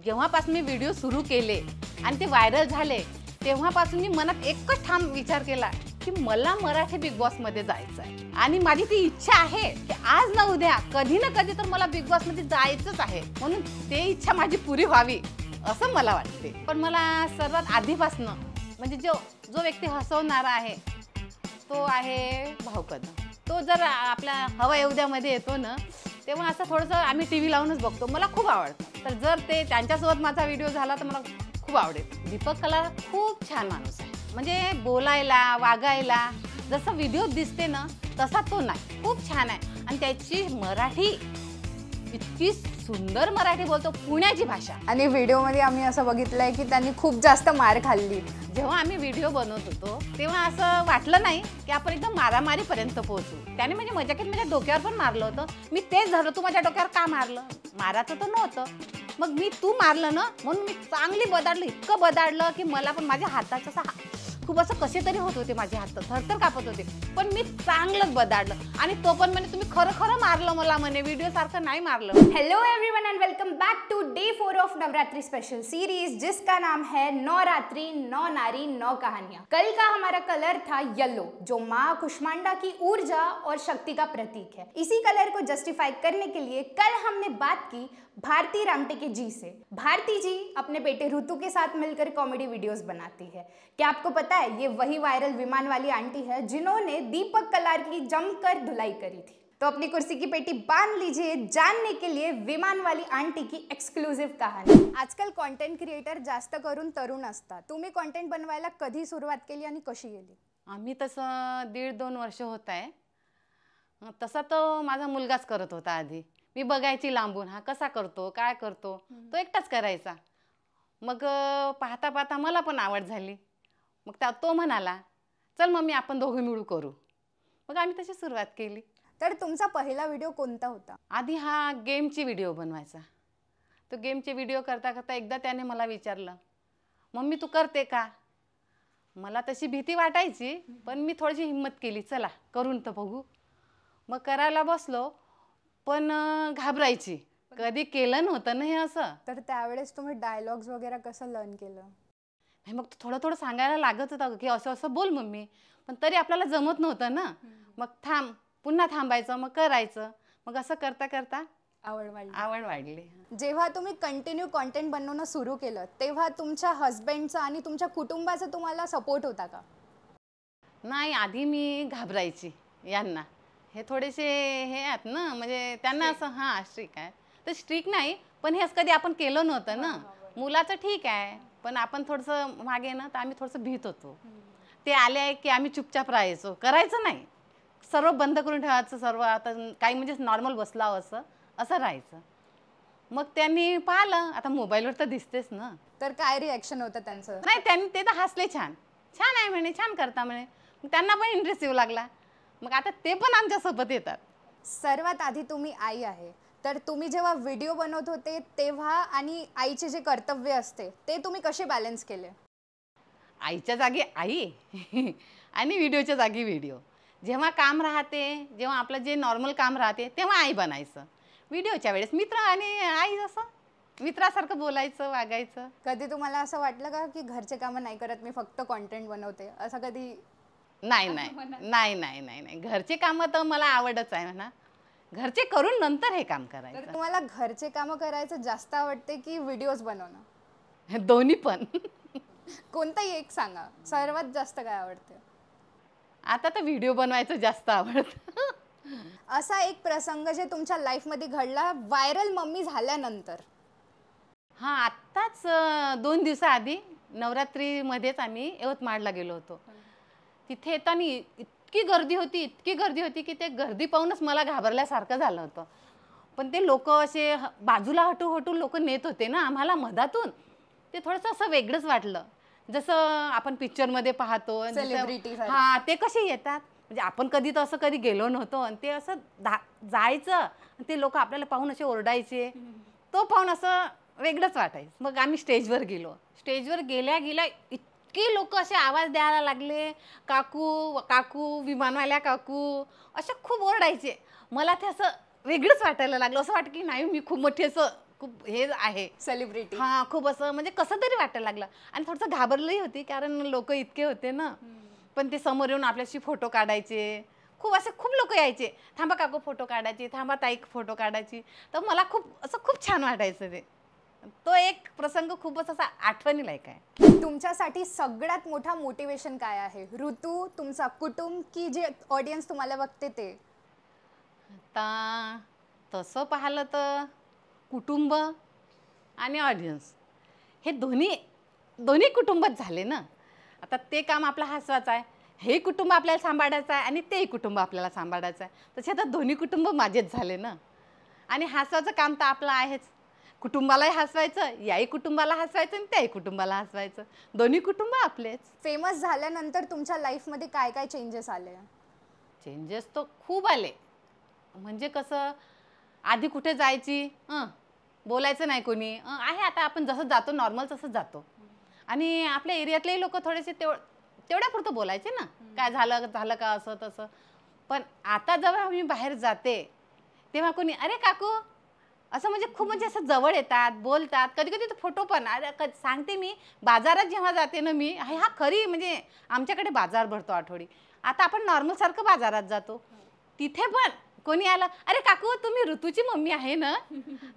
जेव्हापासून मी व्हिडिओ सुरू केले आणि ते व्हायरल झाले तेव्हापासून मी मनात एकच ठाम विचार केला की मला मराठी बिग बॉस मध्ये जायचं आहे आणि माझी ती इच्छा आहे की आज ना उद्या कधी ना कधी तर मला बिग बॉस मध्ये जायचंच आहे, म्हणून ते इच्छा माझी पुरी व्हावी असं मला वाटते। पण मला सर्वात आधीपासून म्हणजे जो व्यक्ती हसवणारा आहे तो आहे भाऊ कदम। तो जर आपल्या हवा येऊद्यामध्ये येतो ना तेव्हा असं थोडंसं आम्ही टीव्ही लावूनच बघतो, मला खूप आवडतं। तर जर ते त्यांच्यासोबत माझा व्हिडिओ झाला तर मला खूप आवडेल। दीपक कलाल खूप छान माणूस आहे, म्हणजे बोलायला वागायला जसं व्हिडिओ दिसते ना तसा तो नाही, खूप छान आहे। आणि त्याची मराठी इतकी सुंदर मराठी बोलतो, पुण्याची भाषा। आणि व्हिडिओमध्ये आम्ही असं बघितलंय की त्यांनी खूप जास्त मार खाल्ली। जेव्हा आम्ही व्हिडिओ बनवत होतो तेव्हा असं वाटलं नाही की आपण एकदम मारामारीपर्यंत पोहोचू। त्याने म्हणजे मजाकीत माझ्या डोक्यावर पण मारलं होतं, मी तेच झालं तू माझ्या डोक्यावर का मारलं, मारायचं तर नव्हतं। मग मी तू मारलं ना म्हणून मी चांगली बदाडलं, इतकं बदाडलं की मला पण माझ्या हाताचं असं खूप असं कसे तरी होत होते, माझे हात थरथर कापत होते, पण मी चांगलंच बदाडलं। आणि तो पण म्हणे तुम्ही खरं खरं मारलं मला, म्हणे व्हिडिओ सारखं नाही मारलं। Hello everyone and welcome back to day 4 of Navratri special series जिसका नाम है नवरात्रि 9 नारी 9 कहानियां। कल का हमारा कलर था येलो, जो माँ कुष्मांडा की ऊर्जा और शक्ति का प्रतीक है। इसी कलर को जस्टिफाई करने के लिए कल हमने बात की भारती रामटेके जी से। भारती जी अपने बेटे ऋतु के साथ मिलकर कॉमेडी वीडियोस बनाती है। क्या आपको पता है ये वही वायरल विमान वाली आंटी है जिन्होंने दीपक कलार की जमकर धुलाई करी थी। तो अपनी कुर्सी की पेटी बांध लीजिए जानने के लिए विमान वाली आंटी की एक्सक्लुझिव्ह कहाणी। आजकाल कंटेंट क्रिएटर जास्त करून तरुण असतात, तुम्ही कंटेंट बनवायला कधी सुरुवात केली आणि कशी केली? आम्ही तसं 1.5-2 वर्ष होत आहे। तसा तो माझा मुलगाच करत होता आधी, मी बघायची लांबून हा कसा करतो काय करतो, तो एकटाच करायचा। मग पाहता पाहता मला पण आवड झाली, मग तो म्हणाला चल मम्मी आपण दोघं मिळून करू, मग आम्ही तशी सुरुवात केली। तर तुमचा पहिला व्हिडिओ कोणता होता? आधी हा गेमची व्हिडिओ बनवायचा। तो गेमचे व्हिडिओ करता करता एकदा त्याने मला विचारलं मम्मी तू करते का? मला तशी भीती वाटायची पण मी थोडीशी हिम्मत केली, चला करून तर बघू। मग करायला बसलो पण घाबरायची, कधी केलं नव्हतं ना हे असं। तर त्यावेळेस तुम्ही डायलॉग्स वगैरे कसं लर्न केलं? नाही मग थोडं थोडं सांगायला लागत होतं की असं असं बोल मम्मी, पण तरी आपल्याला जमत नव्हतं ना। मग पुन्हा थांबायचं, मग करायचं, मग असं करता करता आवड वाढली। जेव्हा तुम्ही कंटिन्यू कंटेंट बनवणं सुरू केलं तेव्हा तुमच्या हस्बंडचा आणि तुमच्या कुटुंबाचा तुम्हाला सपोर्ट होता का? नाही, आधी मी घाबरायची यांना, हे थोडेसे हे आहेत ना, म्हणजे त्यांना असं हां स्ट्रिक आहे, तर स्ट्रिक नाही पण हे असं कधी आपण केलं नव्हतं ना। मुलाचं ठीक आहे पण आपण थोडंसं मागे ना तर आम्ही थोडंसं भीत होतो। ते आले की आम्ही चुपचाप राहायचो, करायचं नाही, सर्व बंद करून ठेवायचं, सर्व आता काही म्हणजे नॉर्मल बसलाव असं राहायचं। मग त्यांनी पाहिलं, आता मोबाईलवर तर दिसतेच ना, तर काय रिॲक्शन होतं त्यांचं? नाही त्यांनी ते तर हसले, छान छान आहे म्हणे, छान करता म्हणे, मग त्यांना पण इंटरेस्ट येऊ लागला, मग आता ते पण आमच्यासोबत येतात। सर्वात आधी तुम्ही आई आहे, तर तुम्ही जेव्हा व्हिडिओ बनवत होते तेव्हा आणि आईचे जे कर्तव्य असते ते तुम्ही कसे बॅलन्स केले? आईच्या जागी आई आणि व्हिडिओच्या जागी व्हिडिओ। जेव्हा काम राहते, जेव्हा आपलं जे नॉर्मल काम राहते तेव्हा आई बनायचं, व्हिडिओच्या वेळेस मित्र आणि आई असं मित्रासारखं बोलायचं वागायचं। कधी तुम्हाला असं वाटलं का की घरचे कामं नाही करत, मी फक्त कंटेंट बनवते, असं कधी? नाही नाही नाही नाही नाही नाही, घरचे कामं तर मला आवडच आहे म्हणा, घरचे करून नंतर हे काम करायचं। तर तुम्हाला घरचे कामं करायचं जास्त आवडते की व्हिडिओज बनवणं? दोन्ही पण। कोणताही एक सांगा, सर्वात जास्त काय आवडते? आता तर व्हिडिओ बनवायचं जास्त आवडतं। असा एक प्रसंग जे तुमच्या लाईफमध्ये घडला व्हायरल मम्मी झाल्यानंतर? हां, आत्ताच 2 दिवसाआधी नवरात्रीमध्येच आम्ही यवतमाळला गेलो होतो। तिथे येताना इतकी गर्दी होती की ते गर्दी पाहूनच मला घाबरल्यासारखं झालं होतं। पण ते लोक असे बाजूला हटू लोक नेत होते ना आम्हाला मधातून, ते थोडंसं असं वेगळंच वाटलं, जसं आपण पिक्चरमध्ये पाहतो सेलिब्रिटी। हां, ते कसे येतात, म्हणजे आपण कधी तर असं कधी गेलो नव्हतो आणि ते असं जायचं आणि ते लोक आपल्याला पाहून असे ओरडायचे, तो पाहून असं वेगळंच वाटायचं। मग आम्ही स्टेजवर गेलो, स्टेजवर गेल्या इतके लोक असे आवाज द्यायला लागले, काकू काकू, विमानवाल्या काकू, असे खूप ओरडायचे। मला ते असं वेगळंच वाटायला लागलं, असं वाटतं की नाही मी खूप मोठी असं खूप हे आहे सेलिब्रिटी. हा, खूप असं म्हणजे कसं तरी वाटायला लागलं आणि थोडंसं घाबरलंही होती कारण लोक इतके होते ना. पण ते समोर येऊन आपल्याशी फोटो काढायचे, खूप लोक यायचे, थांबा काकू फोटो काढायची, थांबा ताई फोटो काढायची. तर मला खूप छान वाटायचं ते. तो एक प्रसंग खूपच असा आठवणीलायक आहे. तुमच्यासाठी सगळ्यात मोठा मोटिवेशन काय आहे? ऋतू, तुमचा कुटुंब की जे ऑडियन्स तुम्हाला बघते ते? आता तसं पाहिलं तर कुटुंब आणि ऑडियन्स हे दोन्ही कुटुंबच झाले ना. आता ते काम आपलं हसवायचं आहे, हे कुटुंब आपल्याला सांभाळायचं आहे आणि तेही कुटुंब आपल्याला सांभाळायचं आहे. तसे आता दोन्ही कुटुंब माझेच झाले ना. आणि हसवायचं काम तर आपलं आहेच. कुटुंबालाही हसवायचं, याही कुटुंबाला हसवायचं आणि त्याही कुटुंबाला हसवायचं. दोन्ही कुटुंब आपलेच. फेमस झाल्यानंतर तुमच्या लाईफमध्ये काय काय चेंजेस आले? चेंजेस तर खूप आले. म्हणजे कसं, आधी कुठे जायची, बोलायचं नाही कोणी, आहे आता आपण जसं जातो नॉर्मल तसंच जातो. आणि आपल्या एरियातलेही लोक थोडेसे तेवढ्यापुरतं बोलायचे ना, काय झालं का असं तसं. पण आता जेव्हा मी बाहेर जाते तेव्हा कोणी अरे काकू असं म्हणजे खूप म्हणजे असं जवळ येतात, बोलतात. कधी कधी तर फोटो पण. अरे सांगते मी, बाजारात जेव्हा जाते ना मी, हा खरी म्हणजे आमच्याकडे बाजार भरतो आठवडी. आता आपण नॉर्मल सारखं बाजारात जातो, तिथे पण कोणी आलं, अरे काकू तुम्ही ऋतूची मम्मी आहे ना,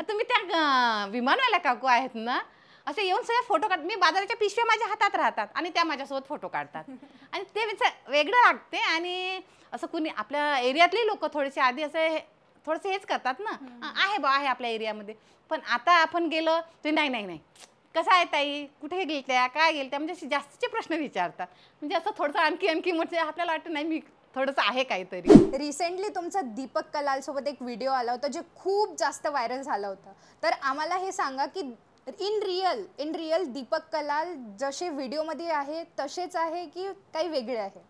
तुम्ही त्या विमानवाल्या काकू आहेत ना, असे येऊन सगळे फोटो काढ. मी बाजाराच्या पिशव्या माझ्या हातात राहतात आणि त्या माझ्यासोबत फोटो काढतात. आणि ते वेगळं लागते. आणि असं कुणी आपल्या एरियातले लोक थोडेसे आधी असे थोडेसे हेच करतात ना, आहे आपल्या एरियामध्ये. पण आता आपण गेलो ते नाही कसं आहे ताई, कुठे गेलत्या, काय गेलत्या, म्हणजे असे जास्तीचे प्रश्न विचारतात. म्हणजे असं थोडंसं आणखी म्हणजे आपल्याला वाटतं नाही मी थोडंसं आहे काहीतरी. रिसेंटली तुमचा दीपक कलाल सोबत एक व्हिडिओ आला होता जे खूप जास्त व्हायरल झाला होता. तर आम्हाला हे सांगा की इन रिअल दीपक कलाल जसे व्हिडिओमध्ये आहे तसेच आहे की काही वेगळे आहे?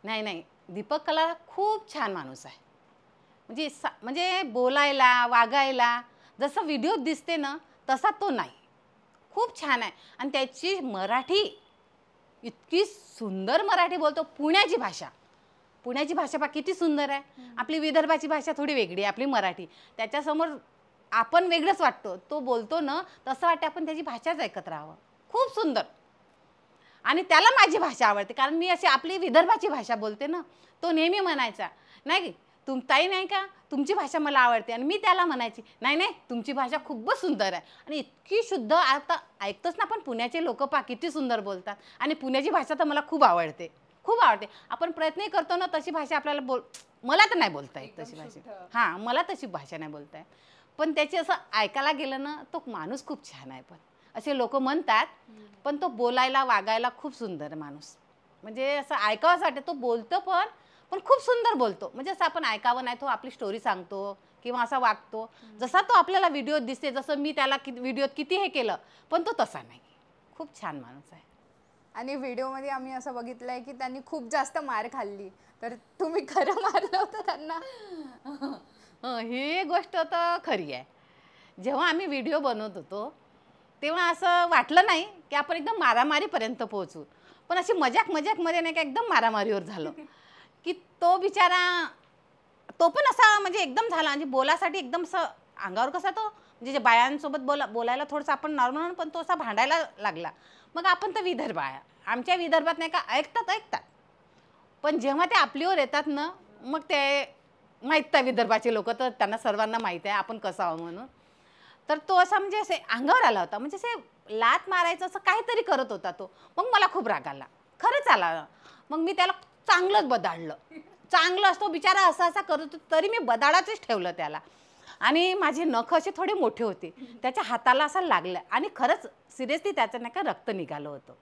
नाही, दीपक कलाल खूप छान माणूस आहे. म्हणजे बोलायला, वागायला जसं व्हिडिओत दिसते ना तसा तो नाही. खूप छान आहे. आणि त्याची मराठी इतकी सुंदर मराठी बोलतो. पुण्याची भाषा पहा किती सुंदर आहे. आपली विदर्भाची भाषा थोडी वेगळी आहे, आपली मराठी. त्याच्यासमोर आपण वेगळंच वाटतो. तो बोलतो ना तसं वाटतं आपण त्याची भाषाच ऐकत राहावं. खूप सुंदर. आणि त्याला माझी भाषा आवडते कारण मी अशी आपली विदर्भाची भाषा बोलते ना. तो नेहमी म्हणायचा, नाही ताई नाही का तुमची भाषा मला आवडते. आणि मी त्याला म्हणायची, नाही तुमची भाषा खूपच सुंदर आहे आणि इतकी शुद्ध. आता ऐकतोच ना आपण, पुण्याचे लोक पहा किती सुंदर बोलतात. आणि पुण्याची भाषा तर मला खूप आवडते. आपण प्रयत्नही करतो ना तशी भाषा आपल्याला मला तर नाही बोलता येत तशी भाषा. हां, मला तशी भाषा नाही बोलता येत. पण त्याची असं ऐकायला गेलं ना तो माणूस खूप छान आहे. पण असे लोक म्हणतात, पण तो बोलायला वागायला खूप सुंदर माणूस. म्हणजे असं ऐकावंच वाटतं. तो बोलतो पण खूप सुंदर बोलतो. म्हणजे असं आपण ऐकावं नाही, तो आपली स्टोरी सांगतो किंवा असा वागतो जसा तो आपल्याला व्हिडिओत दिसते. जसं मी त्याला व्हिडिओत किती हे केलं पण तो तसा नाही. खूप छान माणूस आहे. आणि व्हिडिओमध्ये आम्ही असं बघितलंय की त्यांनी खूप जास्त मार खाल्ली. तर तुम्ही खरं मारलं होतं त्यांना? ही गोष्ट तर खरी आहे. जेव्हा आम्ही व्हिडिओ बनवत होतो तेव्हा असं वाटलं नाही की आपण एकदम मारामारीपर्यंत पोहोचू. पण अशी मजाकमध्ये नाही का एकदम मारामारीवर झालं की तो बिचारा तो पण असा म्हणजे एकदम झाला. म्हणजे बोलासाठी एकदम असं अंगावर कसा तो म्हणजे जे बायांसोबत बोलायला थोडंसं आपण नॉर्मल, पण तो असा भांडायला लागला. मग आपण तर विदर्भ आहे, आमच्या विदर्भात नाही का ऐकतात. पण जेव्हा ते आपलीवर येतात ना मग ते माहीत आहे विदर्भाचे लोक तर त्यांना सर्वांना माहीत आहे आपण कसं आहो म्हणून. तर तो असा म्हणजे असे अंगावर आला होता. म्हणजे असे लात मारायचं असं काहीतरी करत होता तो. मग मला खूप राग आला, खरंच आला. मग मी त्याला चांगलंच बदाडलं. चांगलं असतो बिचारा असा करत होता तरी मी बदाडाचंच ठेवलं त्याला. आणि माझे नख असे थोडे मोठे होते, त्याच्या हाताला असं लागलं आणि खरंच सिरियसली त्याचं नाही का रक्त निघालं होतं.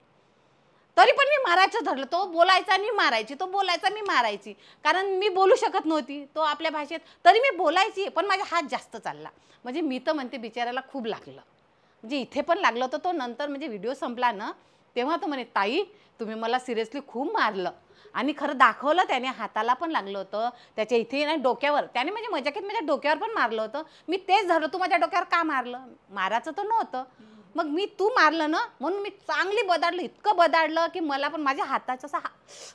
तरी पण मी मारायचं धरलं. तो बोलायचा मी मारायची, तो बोलायचा मी मारायची. कारण मी बोलू शकत नव्हती तो आपल्या भाषेत, तरी मी बोलायची. पण माझा हात जास्त चालला. म्हणजे मी तर म्हणते बिचाराला खूप लागलं. म्हणजे इथे पण लागलं होतं. तो नंतर म्हणजे व्हिडिओ संपला ना तेव्हा तो म्हणे, ताई तुम्ही मला सिरियसली खूप मारलं. आणि खरं दाखवलं त्याने, हाताला पण लागलं होतं, त्याच्या इथे नाही डोक्यावर. त्याने म्हणजे मजाकीत माझ्या डोक्यावर पण मारलं होतं. मी तेच धरलं, तू माझ्या डोक्यावर का मारलं? मारायचं तर नव्हतं. मग मी तू मारलं ना म्हणून मी चांगली बदाडलं, इतकं बदाडलं की मला पण माझ्या हाताचं असं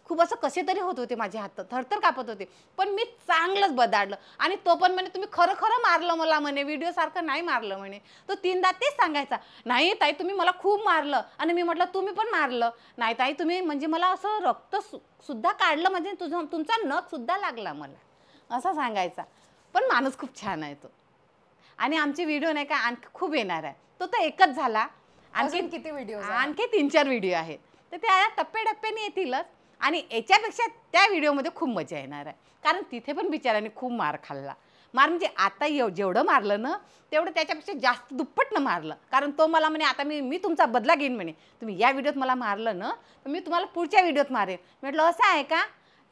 खूप असं कसे तरी होत होते, माझे हात थरथर कापत होते, पण मी चांगलंच बदाडलं. आणि तो पण म्हणे तुम्ही खरं खरं मारलं मला म्हणे, व्हिडिओ सारखं नाही मारलं म्हणे. तो 3दा तेच सांगायचा, नाही ताई तुम्ही मला खूप मारलं. आणि मी म्हटलं तुम्ही पण मारलं. नाही ताई तुम्ही म्हणजे मला असं रक्त सुद्धा काढलं, म्हणजे तुमचा नख सुद्धा लागला मला, असं सांगायचा. पण माणूस खूप छान आहे तो. आणि आमचे व्हिडिओ नाही का आणखी खूप येणार आहे. तो तर एकच झाला, आणखी किती व्हिडिओ, आणखी 3-4 व्हिडिओ आहेत. तर त्या टप्प्याटप्प्याने येतीलच. आणि याच्यापेक्षा त्या व्हिडिओमध्ये खूप मजा येणार आहे, कारण तिथे पण बिचाऱ्याने खूप मार खाल्ला. मार म्हणजे आता जेवढं मारलं ना तेवढं त्याच्यापेक्षा जास्त दुप्पटनं मारलं. कारण तो मला म्हणे आता मी तुमचा बदला घेईन म्हणे, तुम्ही या व्हिडिओत मला मारलं ना तर मी तुम्हाला पुढच्या व्हिडिओत मारेन. म्हटलं असं आहे का.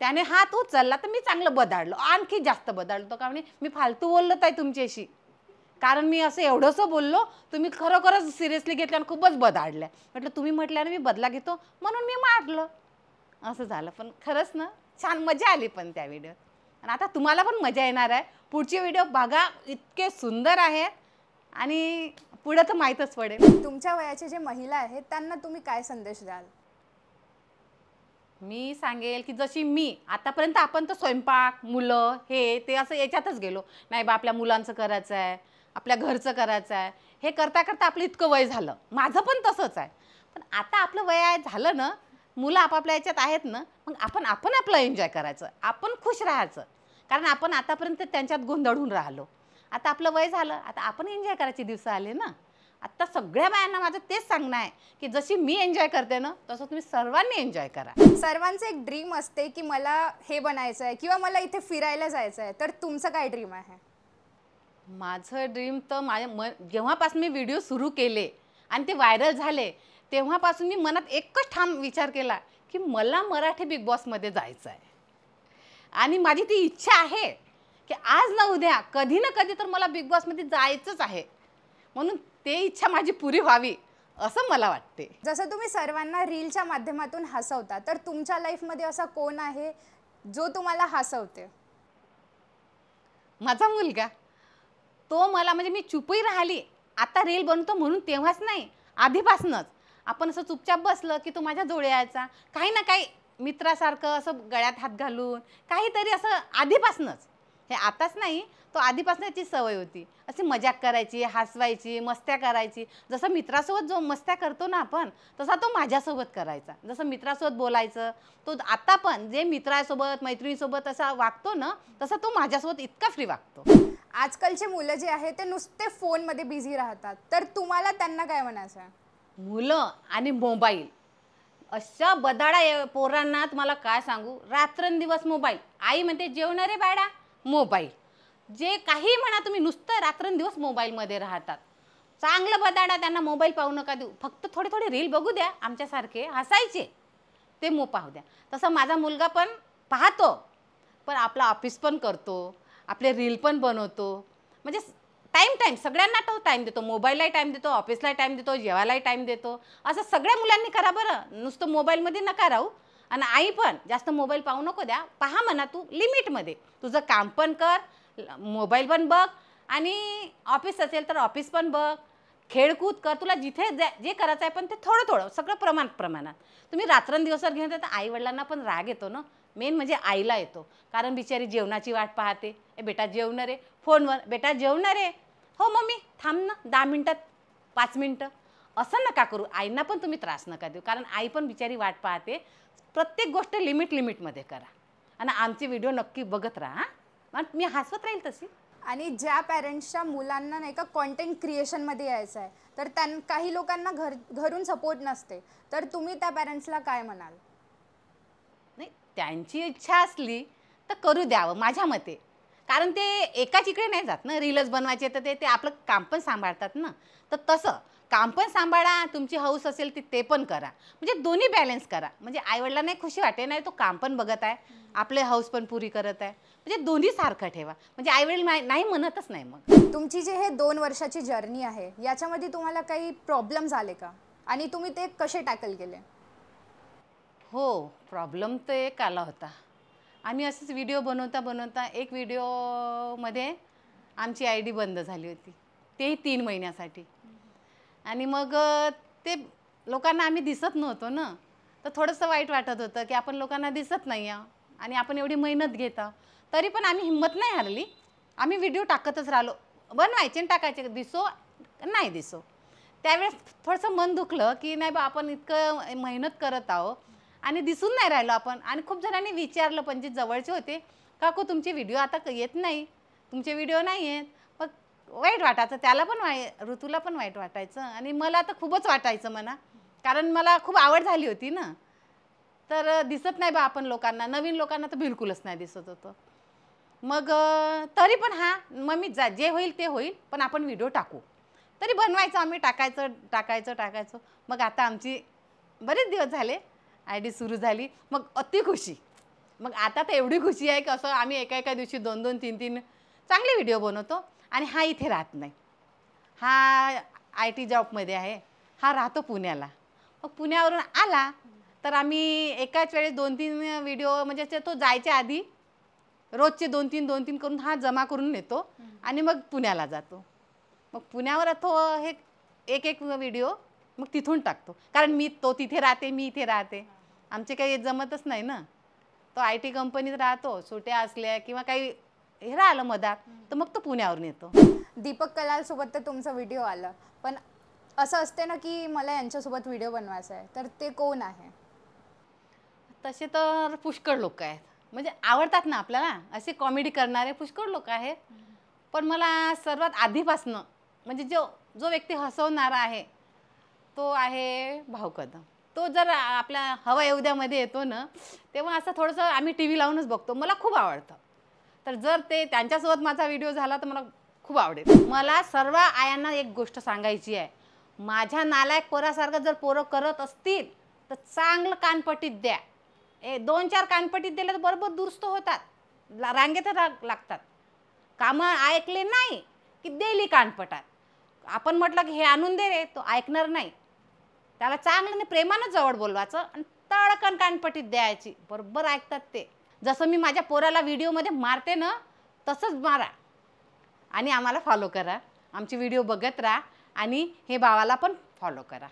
त्याने हात उचलला तर मी चांगलं बदाडलं, आणखी जास्त बदाडलं. तो का म्हणे मी फालतू बोललो ताई तुमच्याशी, कारण मी असं एवढंसं बोललो, तुम्ही खरोखरच सिरियसली घेतलं आणि खूपच बदाडल्या. म्हटलं तुम्ही म्हटल्याने मी बदला घेतो म्हणून मी मारलं, असं झालं. पण खरंच ना छान मजा आली पण त्या व्हिडिओत. आणि आता तुम्हाला पण मजा येणार आहे. पुढचे व्हिडिओ बघा, इतके सुंदर आहेत आणि पुढे तर माहीतच पडेल. तुमच्या वयाचे जे महिला आहेत त्यांना तुम्ही काय संदेश द्याल? मी सांगेल की जशी मी आतापर्यंत, आपण तर स्वयंपाक मुलं हे ते असं याच्यातच गेलो, नाही बा आपल्या मुलांचं करायचं आहे, आपल्या घरचं करायचं आहे, हे करता करता आपलं इतकं वय झालं. माझं पण तसंच आहे. पण आता आपलं वय आहे झालं ना, मुलं आपापल्या याच्यात आहेत ना, मग आपण आपलं एन्जॉय करायचं, आपण खुश राहायचं. कारण आपण आतापर्यंत त्यांच्यात गोंधळून राहिलो. आता आपलं वय झालं, आता आपण एन्जॉय करायचे दिवस आले ना. आता सगळ्या बायांना माझं तेच सांगणं आहे की जशी मी एन्जॉय करते ना तसं तुम्ही सर्वांनी एन्जॉय करा. सर्वांचं एक ड्रीम असते की मला हे बनायचं आहे किंवा मला इथे फिरायला जायचं आहे, तर तुमचं काय ड्रीम आहे? माझं ड्रीम तर जेव्हापासून मी व्हिडिओ सुरू केले आणि ते व्हायरल झाले तेव्हापासून मी मनात एकच ठाम विचार केला की मला मराठी बिग बॉसमध्ये जायचं आहे. आणि माझी ती इच्छा आहे की आज ना उद्या कधी ना कधी तर मला बिग बॉसमध्ये जायचंच आहे. म्हणून ते इच्छा माझी पुरी व्हावी असं मला वाटते. जसं तुम्ही सर्वांना रीलच्या माध्यमातून हसवता, तर तुमच्या लाईफमध्ये असा कोण आहे जो तुम्हाला हसवते? माझा मुलगा. तो मला म्हणजे मी चुपही राहिली, आता रील बनतो म्हणून तेव्हाच नाही, आधीपासूनच आपण असं चुपचाप बसलं की तो माझ्या जवळ यायचा, काही ना काही मित्रासारखं असं गळ्यात हात घालून काहीतरी असं आधीपासूनच. हे आताच नाही, तो आधीपासून याची सवय होती. अशी मजाक करायची, हसवायची, मस्त्या करायची. जसं मित्रासोबत जो मस्त्या करतो ना आपण, तसा तो माझ्यासोबत करायचा. जसं मित्रासोबत बोलायचं, तो आता पण जे मित्रासोबत मैत्रिणीसोबत असा वागतो ना तसा तो माझ्यासोबत इतका फ्री वागतो. आजकालचे मुलं जे आहे ते नुसते फोनमध्ये बिझी राहतात, तर तुम्हाला त्यांना काय म्हणायचं आहे? मुलं आणि मोबाईल अशा बदाडा पोरांना तुम्हाला काय सांगू, रात्रंदिवस मोबाईल. आई म्हणते जेवणारे बाळा मोबाईल, जे काही म्हणा तुम्ही, नुसतं रात्रंदिवस मोबाईलमध्ये राहतात. चांगलं बदाडा त्यांना मोबाईल पाहू नका देऊ, फक्त थोडे थोडे रील बघू द्या, आमच्यासारखे हसायचे ते पाहू द्या. तसं माझा मुलगा पण पाहतो, पण आपलं ऑफिस पण करतो, आपले रील पण बनवतो. म्हणजे टाईम सगळ्यांना तो टाईम देतो, मोबाईललाही टाईम देतो, ऑफिसलाही टाईम देतो, जेवायलाही टाईम देतो. असं सगळ्या मुलांनी करा बरं, नुसतं मोबाईलमध्ये नका राहू. आणि आई पण जास्त मोबाईल पाहू नको द्या, पहा म्हणा तू लिमिटमध्ये. तुझं काम पण कर, मोबाईल पण बघ, आणि ऑफिस असेल तर ऑफिस पण बघ, खेळकूद कर, तुला जिथे जे करायचं आहे पण ते थोडं थोडं सगळं प्रमाणात. तुम्ही रात्रंदिवसभर घेऊन तर आईवडिलांना पण राग येतो ना, मेन म्हणजे आईला येतो. कारण बिचारी जेवणाची वाट पाहते, ए बेटा जेवणार आहे, फोनवर बेटा जेवणार आहे, हो मम्मी थांब ना 10 मिनटात 5 मिनटं, असं नका करू. आईंना पण तुम्ही त्रास नका देऊ, कारण आई पण बिचारी वाट पाहते. प्रत्येक गोष्ट लिमिटमध्ये करा. आणि आमचे व्हिडिओ नक्की बघत राहा, मग मी हसवत राहील तशी. आणि ज्या पॅरेंट्सच्या मुलांना नाही का कॉन्टेंट क्रिएशनमध्ये यायचं आहे, तर काही लोकांना घरून सपोर्ट नसते, तर तुम्ही त्या पॅरेंट्सला काय म्हणाल? नाही, त्यांची इच्छा असली तर करू द्यावं माझ्या मते. कारण ते एकाच इकडे नाही जात ना, रीलच बनवायचे तर ते आपलं काम पण सांभाळतात ना. तर तसं काम पण सांभाळा, तुमची हौस असेल ते पण करा. म्हणजे दोन्ही बॅलन्स करा. म्हणजे आईवडिलांनाही खुशी वाटे, नाही तो काम पण बघत आहे, आपले हौस पण पुरी करत आहे. म्हणजे दोन्ही सारखं ठेवा, म्हणजे आईवडील नाही म्हणतच नाही. मग तुमची जे हे 2 वर्षाची जर्नी आहे, याच्यामध्ये तुम्हाला काही प्रॉब्लेम्स आले का, आणि तुम्ही ते कसे टॅकल केले? हो, प्रॉब्लेम तर एक आला होता. आम्ही असंच व्हिडिओ बनवता एक व्हिडिओमध्ये आमची ID बंद झाली होती, तेही 3 महिन्यासाठी. आणि मग ते लोकांना आम्ही दिसत नव्हतो ना, तर थोडंसं वाईट वाटत होतं की आपण लोकांना दिसत नाही आहे आणि आपण एवढी मेहनत घेत आहोत. तरी पण आम्ही हिंमत नाही हारली. आम्ही व्हिडिओ टाकतच राहिलो, बनवायचे आणि टाकायचे, दिसो नाही दिसो. त्यावेळेस थोडंसं मन दुखलं की नाही बा आपण इतकं मेहनत करत आहोत आणि दिसून नाही राहिलो आपण. आणि खूप जणांनी विचारलं पण जे जवळचे होते, काकू तुमचे व्हिडिओ आता येत नाही, तुमचे व्हिडिओ नाही आहेत. मग वाईट वाटायचं, त्याला पण ऋतूला पण वाईट वाटायचं आणि मला तर खूपच वाटायचं म्हणा, कारण मला खूप आवड झाली होती ना. तर दिसत नाही बा आपण लोकांना, नवीन लोकांना तर बिलकुलच नाही दिसत होतं. मग तरी पण मग मी जे होईल ते होईल, पण आपण व्हिडिओ टाकू. तरी बनवायचं आम्ही, टाकायचं. मग आता आमची बरेच दिवस झाले ID सुरू झाली. मग अति खुशी. मग आता तर एवढी खुशी आहे की असं आम्ही एका दिवशी 2-2, 3-3 चांगले व्हिडिओ बनवतो. आणि हा इथे राहत नाही, हा IT जॉबमध्ये आहे, हा राहतो पुण्याला. मग पुण्यावरून आला तर आम्ही एकाच वेळेस 2-3 व्हिडिओ, म्हणजे तो जायच्या आधी रोजचे 2-3 करून हा जमा करून नेतो आणि मग पुण्याला जातो. मग पुण्यावर तो हे एक व्हिडिओ मग तिथून टाकतो, कारण तो तिथे राहते, मी इथे राहते, आमचे काही जमतच नाही ना. तो IT कंपनीत राहतो, सुट्या असल्या किंवा काही हे राहिलं मधात तर मग तो पुण्यावरून येतो. दीपक कलाल सोबत तर तुमचा व्हिडिओ आला, पण असं असते ना की मला यांच्यासोबत व्हिडिओ बनवायचा आहे, तर ते कोण आहे? तसे तर पुष्कळ लोक आहेत, म्हणजे आवडतात ना आपल्याला असे कॉमेडी करणारे पुष्कळ लोक आहेत. पण मला सर्वात आधीपासनं म्हणजे जो व्यक्ती हसवणारा आहे तो आहे भाऊ कदम. तो जर आपल्या हवा येऊद्यामध्ये येतो ना, तेव्हा असं थोडंसं आम्ही TV लावूनच बघतो, मला खूप आवडतं. तर जर त्यांच्यासोबत माझा व्हिडिओ झाला तर मला खूप आवडेल. मला सर्व आयांना एक गोष्ट सांगायची आहे, माझ्या नालायक पोरासारखं जर पोरं करत असतील तर चांगलं कानपटीत द्या. 2-4 कानपटीत दिलं तर बरोबर दुरुस्त होतात, रांगेत लागतात. कामं ऐकले नाही की दिली कानपटात. आपण म्हटलं की हे आणून दे रे, तो ऐकणार नाही. त्याला चांगलं प्रेमानं जवळ बोलवायचं आणि तडकन कानपटीत द्यायची, बरोबर ऐकतात ते. जसं मी माझ्या पोराला व्हिडिओमध्ये मारते ना, तसंच मारा आणि आम्हाला फॉलो करा, आमचे व्हिडिओ बघत राहा आणि हे भावाला पण फॉलो करा.